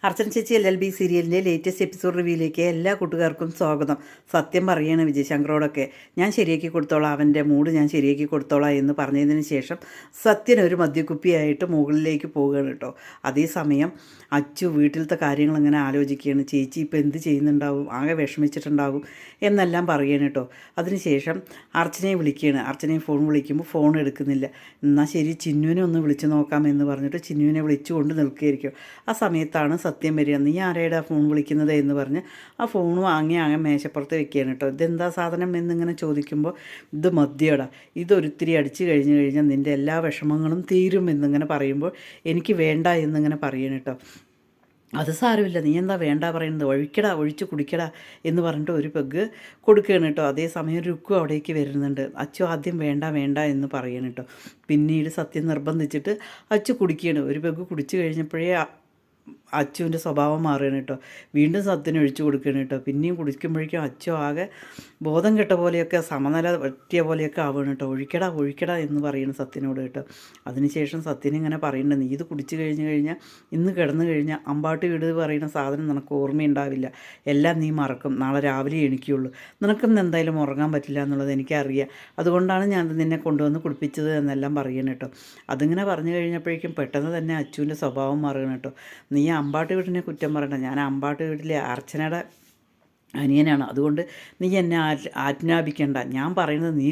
അർച്ചന ചേച്ചി LLB സീരിയലിൻ്റെ latest episode റിവ്യൂയിലേക്ക് എല്ലാ കൂട്ടുകാർക്കും സ്വാഗതം. സത്യം പറയണം വിജയശങ്കറോടൊക്കെ ഞാൻ ശരിയാക്കി കൊടുത്തോളാം, അവൻ്റെ മൂഡ് ഞാൻ ശരിയാക്കി കൊടുത്തോളാം എന്ന് പറഞ്ഞതിന് ശേഷം സത്യൻ ഒരു മദ്യക്കുപ്പിയായിട്ട് മുകളിലേക്ക് പോവുകയാണ് കേട്ടോ. അതേസമയം അച്ചു വീട്ടിലത്തെ കാര്യങ്ങൾ ഇങ്ങനെ ആലോചിക്കുകയാണ്. ചേച്ചി ഇപ്പോൾ എന്ത് ചെയ്യുന്നുണ്ടാവും, ആകെ വിഷമിച്ചിട്ടുണ്ടാകും എന്നെല്ലാം പറയുകയാണ് കേട്ടോ. അതിനുശേഷം അർച്ചനയെ വിളിക്കുകയാണ്. അർച്ചനയെ ഫോൺ വിളിക്കുമ്പോൾ ഫോൺ എടുക്കുന്നില്ല. എന്നാൽ ശരി ചിന്നുവിനെ ഒന്ന് വിളിച്ച് നോക്കാം എന്ന് പറഞ്ഞിട്ട് ചിന്നുവിനെ വിളിച്ചുകൊണ്ട് നിൽക്കുകയായിരിക്കും. ആ സമയത്താണ് സത്യം വരിക. നീ ആരെയുടെ ഫോൺ വിളിക്കുന്നത് എന്ന് പറഞ്ഞ് ആ ഫോൺ വാങ്ങി അങ്ങ് മേശപ്പുറത്ത് വെക്കുകയാണ് കേട്ടോ. ഇതെന്താ സാധനം എന്നിങ്ങനെ ചോദിക്കുമ്പോൾ ഇത് മദ്യടാ, ഇതൊരിത്തിരി അടിച്ചു കഴിഞ്ഞാൽ നിൻ്റെ എല്ലാ വിഷമങ്ങളും തീരും എന്നിങ്ങനെ പറയുമ്പോൾ എനിക്ക് വേണ്ട എന്നിങ്ങനെ പറയണം കേട്ടോ. അത് സാരമില്ല, നീ എന്താ വേണ്ട പറയുന്നത്, ഒഴിക്കടാ, ഒഴിച്ച് കുടിക്കടാ എന്ന് പറഞ്ഞിട്ട് ഒരു പെഗ് കൊടുക്കുകയാണ് കേട്ടോ. അതേസമയം രുക്കും അവിടേക്ക് വരുന്നുണ്ട്. അച്ചു ആദ്യം വേണ്ട വേണ്ട എന്ന് പറയണം കേട്ടോ. പിന്നീട് സത്യം നിർബന്ധിച്ചിട്ട് അച്ചു കുടിക്കുകയാണ്. ഒരു പെഗ് കുടിച്ചു കഴിഞ്ഞപ്പോഴേ അച്ചുവിൻ്റെ സ്വഭാവം മാറുകയാണ് കേട്ടോ. വീണ്ടും സത്യന് ഒഴിച്ചു കൊടുക്കുകയാണ് കേട്ടോ. പിന്നെയും കുടിക്കുമ്പോഴേക്കും അച്ചു ആകെ ബോധം കെട്ട പോലെയൊക്കെ സമനില പറ്റിയ പോലെയൊക്കെ ആവുകയാണ് കേട്ടോ. ഒഴിക്കടാ ഒഴിക്കടാ എന്ന് പറയുന്നു സത്യനോട് കേട്ടോ. അതിനുശേഷം സത്യൻ ഇങ്ങനെ പറയുന്നുണ്ട്, നീ ഇത് കുടിച്ചു കഴിഞ്ഞാൽ ഇന്ന് കിടന്നു കഴിഞ്ഞാൽ അമ്പാട്ട് വീട് പറയുന്ന സാധനം നിനക്ക് ഓർമ്മയുണ്ടാവില്ല, എല്ലാം നീ മറക്കും, നാളെ രാവിലെ എണിക്കുള്ളൂ, നിനക്കൊന്നും എന്തായാലും ഉറങ്ങാൻ പറ്റില്ല എന്നുള്ളത് എനിക്കറിയാം, അതുകൊണ്ടാണ് ഞാൻ നിന്നെ കൊണ്ടുവന്ന് കുടിപ്പിച്ചത് എന്നെല്ലാം പറയണം കേട്ടോ. അതിങ്ങനെ പറഞ്ഞു കഴിഞ്ഞപ്പോഴേക്കും പെട്ടെന്ന് തന്നെ അച്ചുവിൻ്റെ സ്വഭാവം മാറുകയാണ് കേട്ടോ. നീ അമ്പാട്ട് വീടിനെ കുറ്റം പറയണ്ട, ഞാൻ അമ്പാട്ട് വീട്ടിലെ അർച്ചനയുടെ അനിയനാണ്, അതുകൊണ്ട് നീ എന്നെ ആജ്ഞാപിക്കേണ്ട, ഞാൻ പറയുന്നത് നീ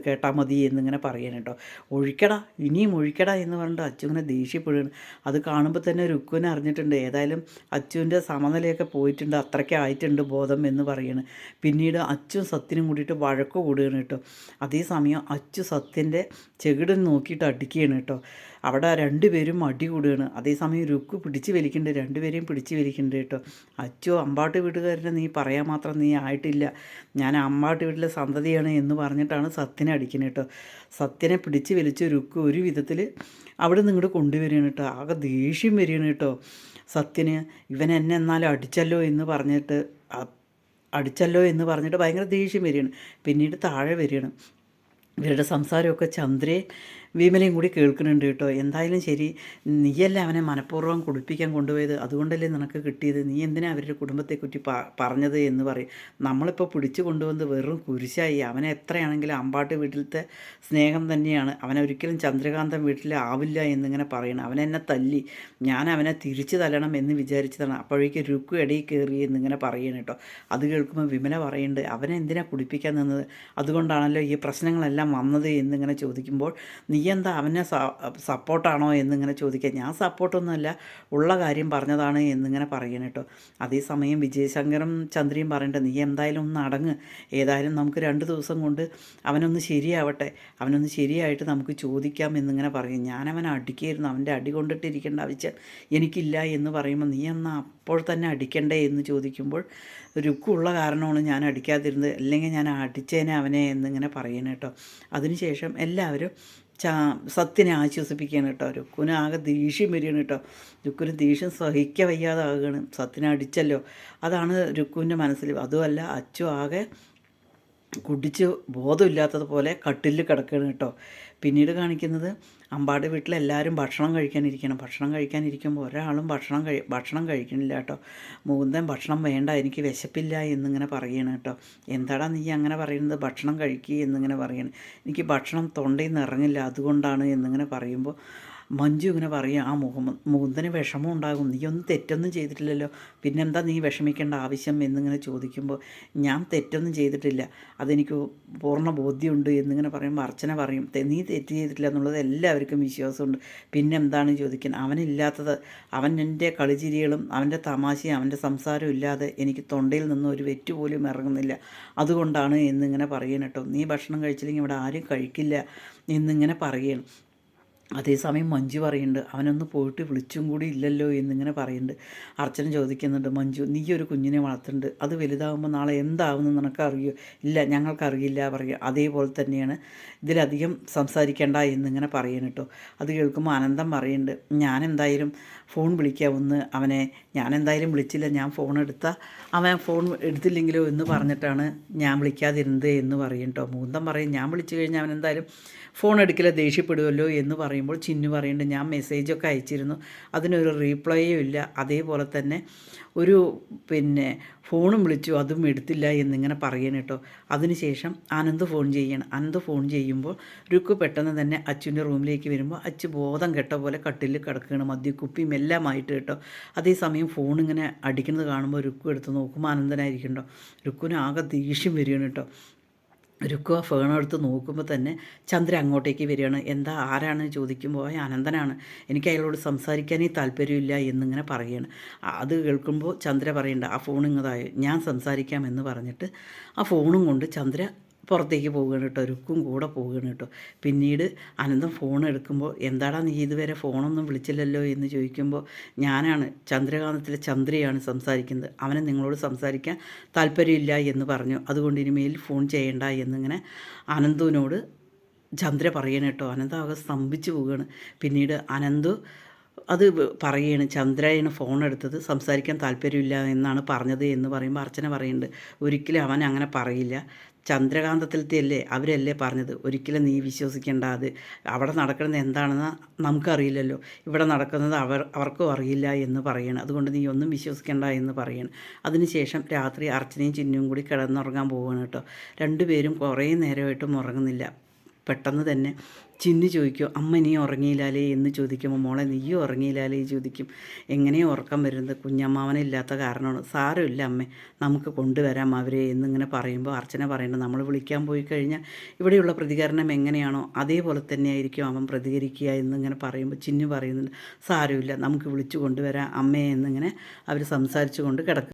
കേട്ടാൽ മതി എന്നിങ്ങനെ പറയണം കേട്ടോ. ഒഴിക്കടാ, ഇനിയും ഒഴിക്കടാ എന്ന് പറഞ്ഞിട്ട് അച്ചു ഇങ്ങനെ ദേഷ്യപ്പെടുകയാണ്. അത് കാണുമ്പോൾ തന്നെ രുക്കുവിനെ അറിഞ്ഞിട്ടുണ്ട്, ഏതായാലും അച്ചുവിൻ്റെ സമനിലയൊക്കെ പോയിട്ടുണ്ട്, അത്രയ്ക്ക് ആയിട്ടുണ്ട് ബോധം എന്ന് പറയാണ്. പിന്നീട് അച്ചും സത്യനും കൂടിയിട്ട് വഴക്ക് കൂടുകയാണ് കേട്ടോ. അതേസമയം അച്ചു സത്യൻ്റെ ചെകിടൻ നോക്കിയിട്ട് അടിക്കുകയാണ് കേട്ടോ. അവിടെ രണ്ടുപേരും അടി കൂടുകയാണ്. അതേസമയം രുക്ക് പിടിച്ച് വലിക്കുന്നുണ്ട്, രണ്ടുപേരെയും പിടിച്ച് വലിക്കുന്നുണ്ട് കേട്ടോ. അച്ചു അമ്പാട്ട് വീട്ടുകാരനെ നീ പറയാൻ മാത്രം നീ ആയിട്ടില്ല, ഞാൻ അമ്പാട്ട് വീട്ടിലെ സന്തതിയാണ് എന്ന് പറഞ്ഞിട്ടാണ് സത്യനെ അടിക്കുന്നത് കേട്ടോ. സത്യനെ പിടിച്ച് വലിച്ച് രുക്ക് ഒരു വിധത്തിൽ അവിടെ നിന്ന് ഇങ്ങോട്ട് കൊണ്ടുവരികയാണ് കേട്ടോ. ആകെ ദേഷ്യം വരികയാണ് കേട്ടോ സത്യന്. ഇവൻ എന്നെ എന്നാലും അടിച്ചല്ലോ എന്ന് പറഞ്ഞിട്ട് ഭയങ്കര ദേഷ്യം വരികയാണ്. പിന്നീട് താഴെ വരികയാണ്. ഇവരുടെ സംസാരമൊക്കെ ചന്ദ്രയെ വിമലയും കൂടി കേൾക്കുന്നുണ്ട് കേട്ടോ. എന്തായാലും ശരി, നീയല്ലേ അവനെ മനഃപൂർവ്വം കുടിപ്പിക്കാൻ കൊണ്ടുപോയത്, അതുകൊണ്ടല്ലേ നിനക്ക് കിട്ടിയത്, നീ എന്തിനാ അവരുടെ കുടുംബത്തെക്കുറിച്ച് പറഞ്ഞത് എന്ന് പറയും. നമ്മളിപ്പോൾ പിടിച്ചു കൊണ്ടുവന്നത് വെറും കുരിശായി. അവനെ എത്രയാണെങ്കിലും അമ്പാട്ട് വീട്ടിലത്തെ സ്നേഹം തന്നെയാണ്, അവനൊരിക്കലും ചന്ദ്രകാന്തൻ വീട്ടിൽ ആവില്ല എന്നിങ്ങനെ പറയണം. അവനെന്നെ തല്ലി, ഞാൻ അവനെ തിരിച്ചു തല്ലണം എന്ന് വിചാരിച്ചതാണ്, അപ്പോഴേക്കും രുക്കു ഇടയിൽ കയറി എന്നിങ്ങനെ പറയണം കേട്ടോ. അത് കേൾക്കുമ്പോൾ വിമല പറയുന്നുണ്ട്, അവനെ എന്തിനാ കുടിപ്പിക്കാൻ നിന്നത്, അതുകൊണ്ടാണല്ലോ ഈ പ്രശ്നങ്ങളെല്ലാം വന്നത് എന്നിങ്ങനെ ചോദിക്കുമ്പോൾ നീ എന്താ അവനെ സപ്പോർട്ടാണോ എന്നിങ്ങനെ ചോദിക്കുക. ഞാൻ സപ്പോർട്ടൊന്നുമല്ല, ഉള്ള കാര്യം പറഞ്ഞതാണ് എന്നിങ്ങനെ പറയണം കേട്ടോ. അതേസമയം വിജയശങ്കറും ചന്ദ്രയും പറയുന്നുണ്ട്, നീ എന്തായാലും ഒന്ന് അടങ്ങ്, ഏതായാലും നമുക്ക് 2 ദിവസം കൊണ്ട് അവനൊന്ന് ശരിയാവട്ടെ, അവനൊന്ന് ശരിയായിട്ട് നമുക്ക് ചോദിക്കാം എന്നിങ്ങനെ പറയും. ഞാനവനെ അടിക്കായിരുന്നു, അവൻ്റെ അടി കൊണ്ടിട്ടിരിക്കേണ്ട ആവശ്യം എനിക്കില്ല എന്ന് പറയുമ്പോൾ നീ എന്നാൽ അപ്പോൾ തന്നെ അടിക്കണ്ടേ എന്ന് ചോദിക്കുമ്പോൾ രുക്കുള്ള കാരണമാണ് ഞാൻ അടിക്കാതിരുന്നത്, അല്ലെങ്കിൽ ഞാൻ അടിച്ചേനെ അവനെ എന്നിങ്ങനെ പറയണം കേട്ടോ. അതിനുശേഷം എല്ലാവരും സത്യനെ ആശ്വസിപ്പിക്കുകയാണ് കേട്ടോ. രുക്കുവിന് ആകെ ദേഷ്യം വരികയാണ് കേട്ടോ. രുക്കുവിന് ദേഷ്യം സഹിക്കാൻ വയ്യാതാകുകയാണ്, സത്യനെ അടിച്ചല്ലോ, അതാണ് രുക്കുവിൻ്റെ മനസ്സിൽ. അതുമല്ല അച്ചു ആകെ കുടിച്ച് ബോധമില്ലാത്തതുപോലെ കട്ടിലിൽ കിടക്കുകയാണ് കേട്ടോ. പിന്നീട് കാണിക്കുന്നത് അമ്പാട് വീട്ടിലെല്ലാവരും ഭക്ഷണം കഴിക്കാനിരിക്കുമ്പോൾ ഒരാളും ഭക്ഷണം കഴിക്കണില്ല കേട്ടോ. മുകുന്ദൻ ഭക്ഷണം വേണ്ട, എനിക്ക് വിശപ്പില്ല എന്നിങ്ങനെ പറയണം കേട്ടോ. എന്താടാ നീ അങ്ങനെ പറയുന്നത്, ഭക്ഷണം കഴിക്കുക എന്നിങ്ങനെ പറയണം. എനിക്ക് ഭക്ഷണം തൊണ്ടയിൽ നിന്ന് ഇറങ്ങില്ല, അതുകൊണ്ടാണ് എന്നിങ്ങനെ പറയുമ്പോൾ മഞ്ജു ഇങ്ങനെ പറയും, ആ മുകുന്ദന് വിഷമം ഉണ്ടാകും, നീ ഒന്നും തെറ്റൊന്നും ചെയ്തിട്ടില്ലല്ലോ, പിന്നെന്താ നീ വിഷമിക്കേണ്ട ആവശ്യം എന്നിങ്ങനെ ചോദിക്കുമ്പോൾ ഞാൻ തെറ്റൊന്നും ചെയ്തിട്ടില്ല, അതെനിക്ക് പൂർണ്ണ ബോധ്യമുണ്ട് എന്നിങ്ങനെ പറയുമ്പോൾ അർച്ചന പറയും, നീ തെറ്റ് ചെയ്തിട്ടില്ല എന്നുള്ളത് എല്ലാവർക്കും വിശ്വാസമുണ്ട്, പിന്നെ എന്താണ് ചോദിക്കുന്നത്, അവനില്ലാത്തത്, അവൻ എൻ്റെ കളിച്ചിരികളും അവൻ്റെ തമാശയും അവൻ്റെ സംസാരവും ഇല്ലാതെ എനിക്ക് തൊണ്ടയിൽ നിന്ന് ഒരു വെറ്റ് പോലും ഇറങ്ങുന്നില്ല, അതുകൊണ്ടാണ് എന്നിങ്ങനെ പറയണം കേട്ടോ. നീ ഭക്ഷണം കഴിച്ചില്ലെങ്കിൽ ഇവിടെ ആരും കഴിക്കില്ല എന്നിങ്ങനെ പറയണം. അതേസമയം മഞ്ജു പറയുന്നുണ്ട്, അവനൊന്ന് പോയിട്ട് വിളിച്ചും കൂടി ഇല്ലല്ലോ എന്നിങ്ങനെ പറയുന്നുണ്ട്. അർച്ചന ചോദിക്കുന്നുണ്ട്, മഞ്ജു നീ ഒരു കുഞ്ഞിനെ വളർത്തുന്നുണ്ട്, അത് വലുതാകുമ്പോൾ നാളെ എന്താവുമെന്ന് നിനക്കറിയോ, ഇല്ല ഞങ്ങൾക്കറിയില്ല പറയുക. അതേപോലെ തന്നെയാണ്, ഇതിലധികം സംസാരിക്കേണ്ട എന്നിങ്ങനെ പറയണം കേട്ടോ. അത് കേൾക്കുമ്പോൾ അനന്തം പറയുന്നുണ്ട്, ഞാൻ എന്തായാലും ഫോൺ വിളിക്കാമെന്ന് അവനെ, ഞാൻ എന്തായാലും വിളിച്ചില്ല, ഞാൻ അവൻ ഫോൺ എടുത്തില്ലെങ്കിലോ എന്ന് പറഞ്ഞിട്ടാണ് ഞാൻ വിളിക്കാതിരുന്നത് എന്ന് പറയും കേട്ടോ. മുകുന്ദൻ പറയും, ഞാൻ വിളിച്ചു കഴിഞ്ഞാൽ അവൻ എന്തായാലും ഫോൺ എടുക്കില്ല, ദേഷ്യപ്പെടുമല്ലോ എന്ന് പറയും. പറയുമ്പോൾ ചിന്നു പറയുന്നുണ്ട് ഞാൻ മെസ്സേജൊക്കെ അയച്ചിരുന്നു, അതിനൊരു റീപ്ലൈയും ഇല്ല. അതേപോലെ തന്നെ ഒരു ഫോണും വിളിച്ചു, അതും എടുത്തില്ല എന്നിങ്ങനെ പറയണം കേട്ടോ. അതിനുശേഷം അനന്ത് ഫോൺ ചെയ്യണം. അനന്ത് ഫോൺ ചെയ്യുമ്പോൾ രുക്കു പെട്ടെന്ന് തന്നെ അച്ചുവിൻ്റെ റൂമിലേക്ക് വരുമ്പോൾ അച്ചു ബോധം കെട്ട പോലെ കട്ടിലിൽ കിടക്കുകയാണ്, മദ്യക്കുപ്പിയും എല്ലാമായിട്ട് കേട്ടോ. അതേസമയം ഫോൺ ഇങ്ങനെ അടിക്കുന്നത് കാണുമ്പോൾ രുക്കു എടുത്ത് നോക്കുമ്പോൾ അനന്തനായിരിക്കണ്ടോ. രുക്കുവിന് ആകെ ദേഷ്യം വരികയാണ് കേട്ടോ. രുക്കു ആ ഫോണെടുത്ത് നോക്കുമ്പോൾ തന്നെ ചന്ദ്ര അങ്ങോട്ടേക്ക് വരികയാണ്. എന്താ, ആരാണ് ചോദിക്കുമ്പോൾ അനന്തനാണ്, എനിക്ക് അയാളോട് സംസാരിക്കാനേ താല്പര്യമില്ല എന്നിങ്ങനെ പറയുകയാണ്. അത് കേൾക്കുമ്പോൾ ചന്ദ്ര പറയണ്ട, ആ ഫോൺ ഇങ്ങതായോ, ഞാൻ സംസാരിക്കാം എന്ന് പറഞ്ഞിട്ട് ആ ഫോണും കൊണ്ട് ചന്ദ്ര പുറത്തേക്ക് പോവുകയാണ് കേട്ടോ. രുക്കും കൂടെ പോവുകയാണ് കേട്ടോ. പിന്നീട് അനന്തം ഫോൺ എടുക്കുമ്പോൾ എന്താടാ നീ ഇതുവരെ ഫോണൊന്നും വിളിച്ചില്ലല്ലോ എന്ന് ചോദിക്കുമ്പോൾ ഞാനാണ് ചന്ദ്രകാന്തത്തിലെ ചന്ദ്രയാണ് സംസാരിക്കുന്നത്, അവനെ നിങ്ങളോട് സംസാരിക്കാൻ താല്പര്യമില്ല എന്ന് പറഞ്ഞു, അതുകൊണ്ട് ഇനിമേൽ ഫോൺ ചെയ്യണ്ട എന്നിങ്ങനെ അനന്തുവിനോട് ചന്ദ്ര പറയണം കേട്ടോ. അനന്താകെ സ്തംഭിച്ചു പോവുകയാണ്. പിന്നീട് അനന്തു അത് പറയുകയാണ്, ചന്ദ്രയാണ് ഫോൺ എടുത്തത്, സംസാരിക്കാൻ താല്പര്യമില്ല എന്നാണ് പറഞ്ഞത് എന്ന് പറയുമ്പോൾ അർച്ചന പറയുന്നുണ്ട്, ഒരിക്കലും അവൻ അങ്ങനെ പറയില്ല, ചന്ദ്രകാന്തത്തിലത്തെയല്ലേ അവരല്ലേ പറഞ്ഞത്, ഒരിക്കലും നീ വിശ്വസിക്കേണ്ട, അത് അവിടെ നടക്കുന്നത് എന്താണെന്ന് നമുക്കറിയില്ലല്ലോ, ഇവിടെ നടക്കുന്നത് അവർക്കും അറിയില്ല എന്ന് പറയണം, അതുകൊണ്ട് നീ ഒന്നും വിശ്വസിക്കേണ്ട എന്ന് പറയണം. അതിനുശേഷം രാത്രി അർച്ചനയും ചിന്നുവും കൂടി കിടന്നുറങ്ങാൻ പോവുകയാണ് കേട്ടോ. രണ്ടുപേരും കുറേ നേരമായിട്ടും ഉറങ്ങുന്നില്ല. പെട്ടെന്ന് തന്നെ ചിന്നു ചോദിക്കും, അമ്മ നീ ഉറങ്ങിയില്ലാലേ എന്ന് ചോദിക്കുമ്പോൾ മോളെ നീയും ഉറങ്ങിയില്ലാലേ ചോദിക്കും. എങ്ങനെയാണ് ഉറക്കം വരുന്നത്, കുഞ്ഞമ്മാവനില്ലാത്ത കാരണമാണ്, സാരമില്ല അമ്മേ നമുക്ക് കൊണ്ടുവരാം അവരെ എന്നിങ്ങനെ പറയുമ്പോൾ അർച്ചന പറയുന്നത്, നമ്മൾ വിളിക്കാൻ പോയി കഴിഞ്ഞാൽ ഇവിടെയുള്ള പ്രതികരണം എങ്ങനെയാണോ അതേപോലെ തന്നെ ആയിരിക്കും അവൻ പ്രതികരിക്കുക എന്നിങ്ങനെ പറയുമ്പോൾ ചിന്നു പറയുന്നുണ്ട്, സാരമില്ല നമുക്ക് വിളിച്ചു കൊണ്ടുവരാം അമ്മയെ എന്നിങ്ങനെ അവർ സംസാരിച്ചു കൊണ്ട് കിടക്കും.